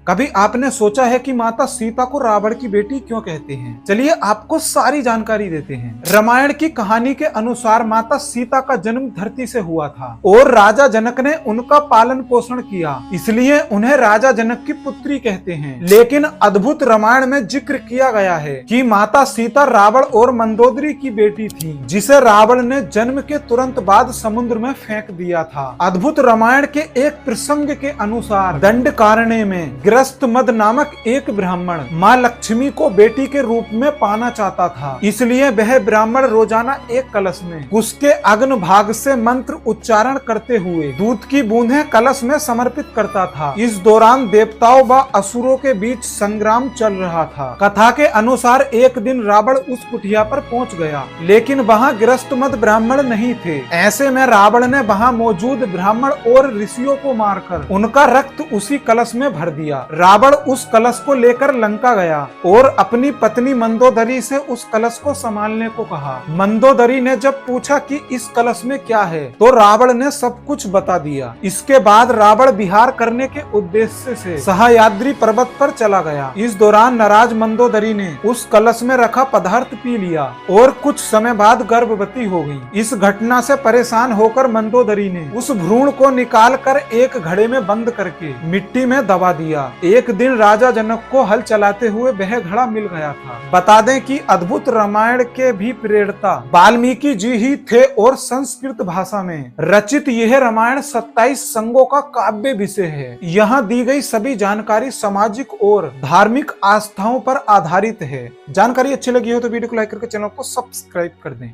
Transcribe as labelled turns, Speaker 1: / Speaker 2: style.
Speaker 1: कभी आपने सोचा है कि माता सीता को रावण की बेटी क्यों कहते हैं? चलिए आपको सारी जानकारी देते हैं। रामायण की कहानी के अनुसार माता सीता का जन्म धरती से हुआ था और राजा जनक ने उनका पालन पोषण किया, इसलिए उन्हें राजा जनक की पुत्री कहते हैं। लेकिन अद्भुत रामायण में जिक्र किया गया है कि माता सीता रावण और मंदोदरी की बेटी थी, जिसे रावण ने जन्म के तुरंत बाद समुद्र में फेंक दिया था। अद्भुत रामायण के एक प्रसंग के अनुसार दंडकारण्य में गृहस्थमद नामक एक ब्राह्मण माँ लक्ष्मी को बेटी के रूप में पाना चाहता था, इसलिए वह ब्राह्मण रोजाना एक कलश में उसके अग्न भाग से मंत्र उच्चारण करते हुए दूध की बूंदें कलश में समर्पित करता था। इस दौरान देवताओं व असुरों के बीच संग्राम चल रहा था। कथा के अनुसार एक दिन रावण उस कुटिया पर पहुंच गया, लेकिन वहां गृहस्थमद ब्राह्मण नहीं थे। ऐसे में रावण ने वहां मौजूद ब्राह्मण और ऋषियों को मारकर उनका रक्त उसी कलश में भर दिया। रावण उस कलश को लेकर लंका गया और अपनी पत्नी मंदोदरी से उस कलश को संभालने को कहा। मंदोदरी ने जब पूछा कि इस कलश में क्या है, तो रावण ने सब कुछ बता दिया। इसके बाद रावण विहार करने के उद्देश्य से सह्याद्री पर्वत पर चला गया। इस दौरान नाराज मंदोदरी ने उस कलश में रखा पदार्थ पी लिया और कुछ समय बाद गर्भवती हो गई। इस घटना से परेशान होकर मंदोदरी ने उस भ्रूण को निकाल कर एक घड़े में बंद करके मिट्टी में दबा दिया। एक दिन राजा जनक को हल चलाते हुए वह घड़ा मिल गया था। बता दें कि अद्भुत रामायण के भी प्रेरणा वाल्मीकि जी ही थे और संस्कृत भाषा में रचित यह रामायण 27 संगों का काव्य विषय है। यहाँ दी गई सभी जानकारी सामाजिक और धार्मिक आस्थाओं पर आधारित है। जानकारी अच्छी लगी हो तो वीडियो को लाइक करके चैनल को सब्सक्राइब कर दें।